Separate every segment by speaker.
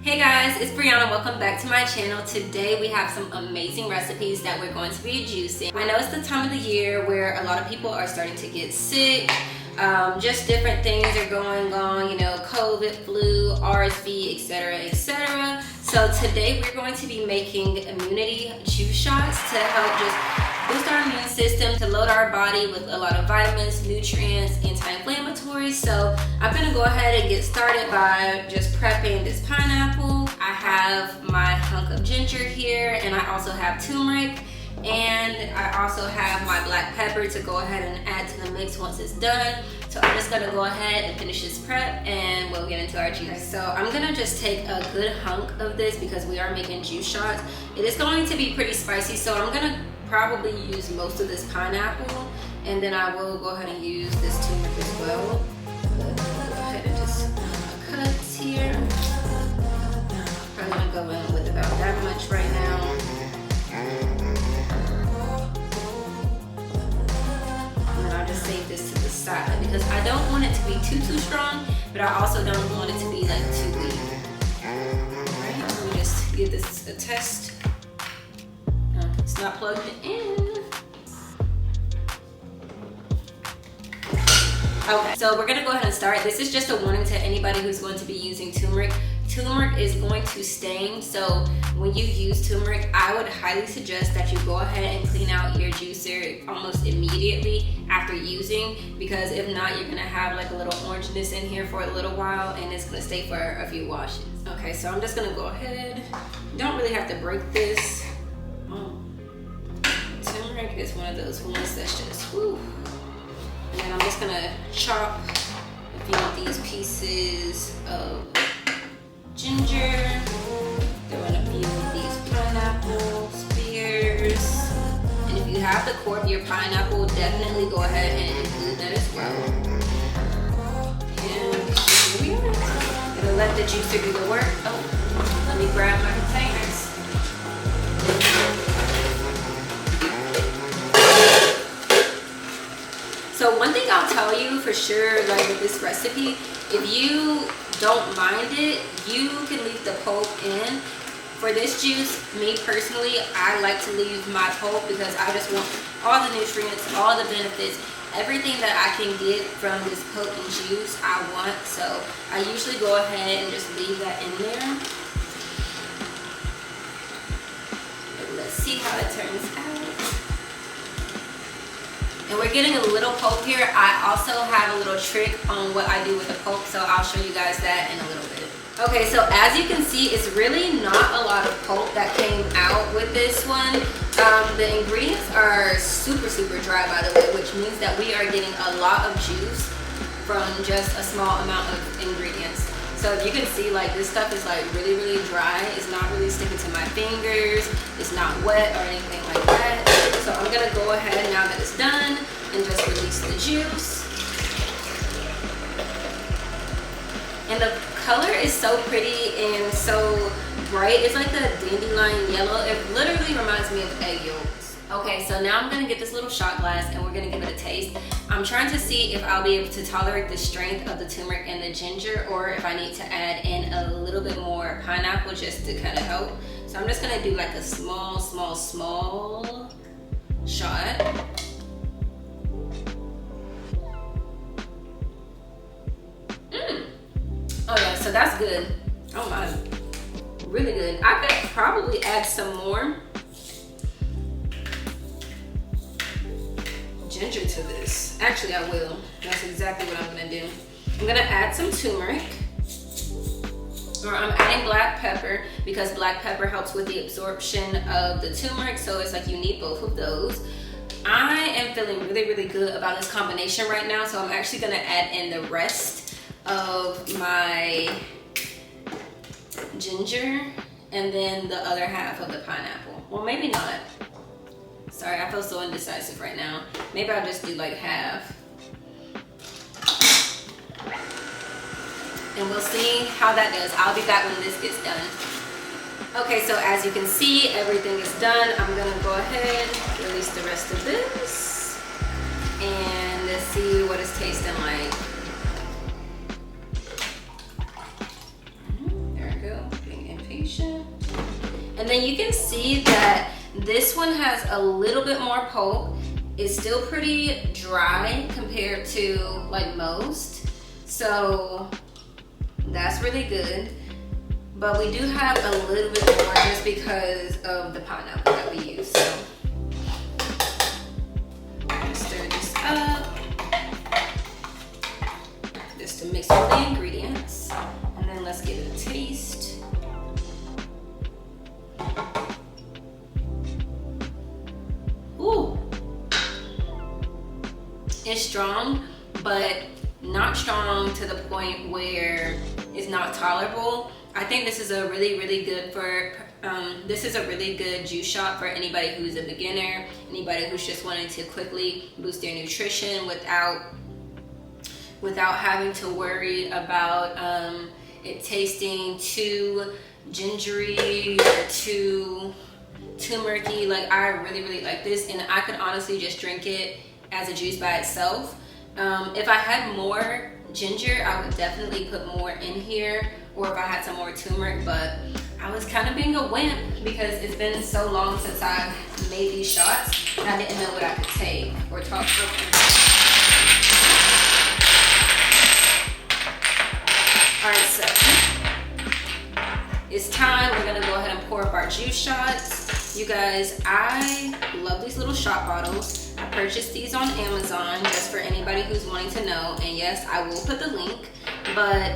Speaker 1: Hey guys, it's Brianna. Welcome back to my channel. Today we have some amazing recipes that we're going to be juicing. I know it's the time of the year where a lot of people are starting to get sick. Just different things are going on, you know, COVID, flu, RSV, etc., etc. So today we're going to be making immunity juice shots to help just boost our immune system, to load our body with a lot of vitamins, nutrients, anti-inflammatory. So I'm gonna go ahead and get started by just prepping this pineapple. I have my hunk of ginger here, and I also have turmeric, and I also have my black pepper to go ahead and add to the mix once it's done. So I'm just gonna go ahead and finish this prep and we'll get into our juice. So I'm gonna just take a good hunk of this because we are making juice shots. It is going to be pretty spicy, so I'm gonna probably use most of this pineapple, and then I will go ahead and use this turmeric as well. Go ahead and just cut here. Probably gonna go in with about that much right now. And then I'll just save this to the side because I don't want it to be too strong, but I also don't want it to be like too weak. Alright, let me just give this a test. It's not plugged in. Okay, so we're gonna go ahead and start. This is just a warning to anybody who's going to be using turmeric. Turmeric is going to stain, so when you use turmeric, I would highly suggest that you go ahead and clean out your juicer almost immediately after using, because if not, you're gonna have like a little orangeness in here for a little while and it's gonna stay for a few washes. Okay, so I'm just gonna go ahead. You don't really have to break this. Turmeric is one of those ones that's just whew. And then I'm just gonna chop a few of these pieces of ginger, throw in a few of these pineapple spears, and if you have the core of your pineapple, definitely go ahead and include that as well. And here we are. Gonna let the juicer do the work. Oh, let me grab my containers. So one thing I'll tell you for sure, like with this recipe, if you don't mind it, you can leave the pulp in. For this juice, me personally, I like to leave my pulp because I just want all the nutrients, all the benefits, everything that I can get from this potent juice I want. So I usually go ahead and just leave that in there. Let's see how it turns out. And we're getting a little pulp here. I also have a little trick on what I do with the pulp, so I'll show you guys that in a little bit. Okay, so as you can see, it's really not a lot of pulp that came out with this one. The ingredients are super dry, by the way, which means that we are getting a lot of juice from just a small amount of ingredients. So if you can see, like, this stuff is like really dry. It's not really sticking to my fingers. It's not wet or anything like that. So I'm gonna go ahead now that it's done and just release the juice. And the color is so pretty and so bright. It's like a dandelion yellow. It literally reminds me of egg yolks. Okay, so now I'm gonna get this little shot glass and we're gonna give it a taste. I'm trying to see if I'll be able to tolerate the strength of the turmeric and the ginger, or if I need to add in a little bit more pineapple just to kind of help. So I'm just gonna do like a small shot. Oh yeah, so that's good. Oh my, really good. I could probably add some more ginger to this. Actually, I will. That's exactly what I'm gonna do. I'm gonna add some turmeric, or I'm adding black pepper because black pepper helps with the absorption of the turmeric, so it's like you need both of those. I am feeling really good about this combination right now, so I'm actually gonna add in the rest of my ginger and then the other half of the pineapple. Well, maybe not. Sorry, I feel so indecisive right now. Maybe I'll just do like half. And we'll see how that goes. I'll be back when this gets done. Okay, so as you can see, everything is done. I'm gonna go ahead, release the rest of this, and let's see what it's tasting like. There we go. application. And then you can see that this one has a little bit more pulp. It's still pretty dry compared to like most. So that's really good. But we do have a little bit more just because of the pineapple that we use. So stir this up just to mix all the ingredients. And then let's give it a taste. Ooh. It's strong, but not strong to the point where it's not tolerable. I think this is a really good juice shot for anybody who's a beginner, anybody who's just wanting to quickly boost their nutrition without having to worry about it tasting too gingery or too turmeric-y. Like, I really like this, and I could honestly just drink it as a juice by itself. If I had more ginger, I would definitely put more in here, or if I had some more turmeric, but I was kind of being a wimp because it's been so long since I've made these shots. I didn't know what I could take or talk about. All right, so it's time. We're gonna go ahead and pour up our juice shots. You guys, I love these little shot bottles. I purchased these on Amazon just for anybody who's wanting to know. And yes, I will put the link, but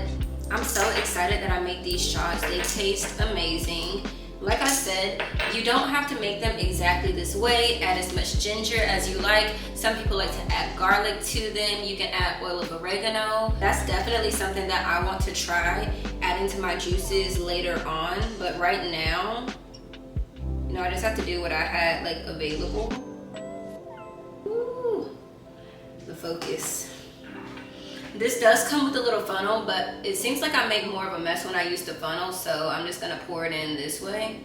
Speaker 1: I'm so excited that I make these shots. They taste amazing. Like I said, you don't have to make them exactly this way. Add as much ginger as you like. Some people like to add garlic to them. You can add oil of oregano. That's definitely something that I want to try adding to my juices later on. But right now, you know, I just have to do what I had like available. Ooh, the focus. This does come with a little funnel, but it seems like I make more of a mess when I use the funnel, so I'm just gonna pour it in this way.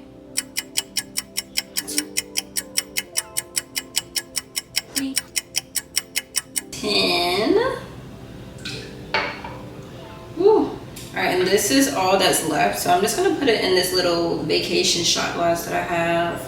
Speaker 1: 10. Woo. All right, and this is all that's left, so I'm just gonna put it in this little vacation shot glass that I have.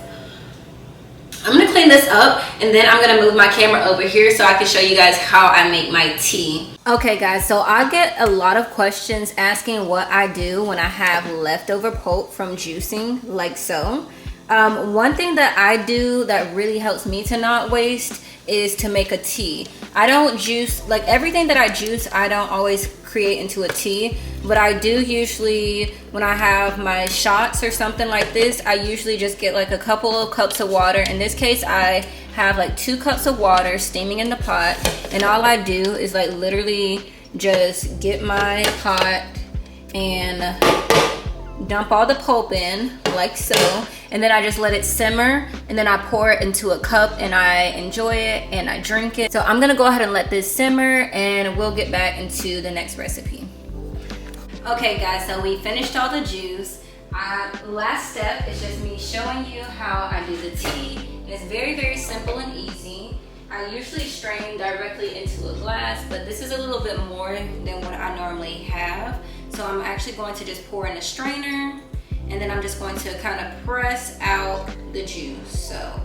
Speaker 1: I'm gonna clean this up, and then I'm gonna move my camera over here so I can show you guys how I make my tea. Okay guys, so I get a lot of questions asking what I do when I have leftover pulp from juicing, like so. One thing that I do that really helps me to not waste is to make a tea. I don't juice, like everything that I juice, I don't always create into a tea, but I do usually, when I have my shots or something like this, I usually just get like a couple of cups of water. In this case, I have like 2 cups of water steaming in the pot, and all I do is like literally just get my pot and dump all the pulp in like so, and then I just let it simmer, and then I pour it into a cup and I enjoy it and I drink it. So I'm gonna go ahead and let this simmer, and we'll get back into the next recipe. Okay guys, so we finished all the juice. Last step is just me showing you how I do the tea, and it's very simple and easy. I usually strain directly into a glass, but this is a little bit more than what I normally have. So I'm actually going to just pour in a strainer, and then I'm just going to kind of press out the juice. So,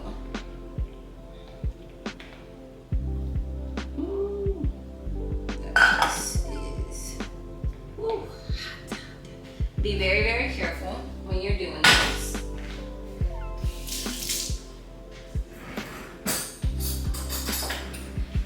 Speaker 1: this is hot. Be very careful when you're doing this.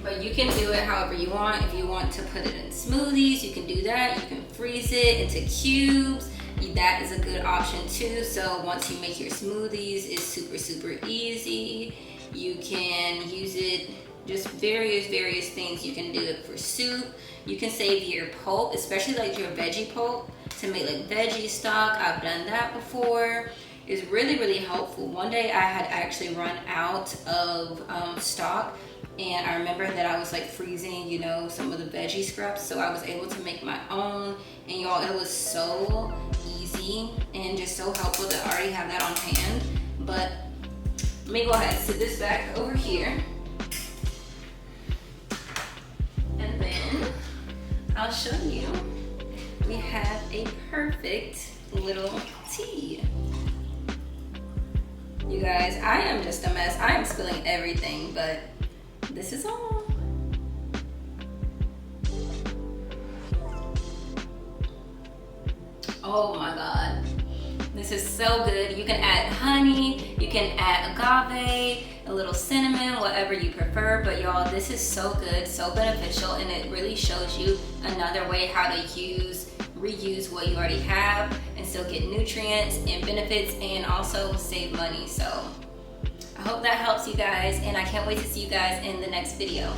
Speaker 1: But you can do it however you want. If you want to put it in smoothies, you can do that. You can freeze it into cubes. That is a good option too. So once you make your smoothies, it's super easy. You can use it just various things. You can do it for soup. You can save your pulp, especially like your veggie pulp, to make like veggie stock. I've done that before. It's really helpful. One day I had actually run out of stock, and I remember that I was like freezing, you know, some of the veggie scraps, so I was able to make my own. And y'all, it was so easy and just so helpful that I already have that on hand. But let me go ahead and sit this back over here, and then I'll show you. We have a perfect little tea. guys. I am just a mess. I am spilling everything, but this is all. Oh my God. This is so good. You can add honey, you can add agave, a little cinnamon, whatever you prefer. But y'all, this is so good, so beneficial, and it really shows you another way how to reuse what you already have and still get nutrients and benefits and also save money. So I hope that helps you guys, and I can't wait to see you guys in the next video.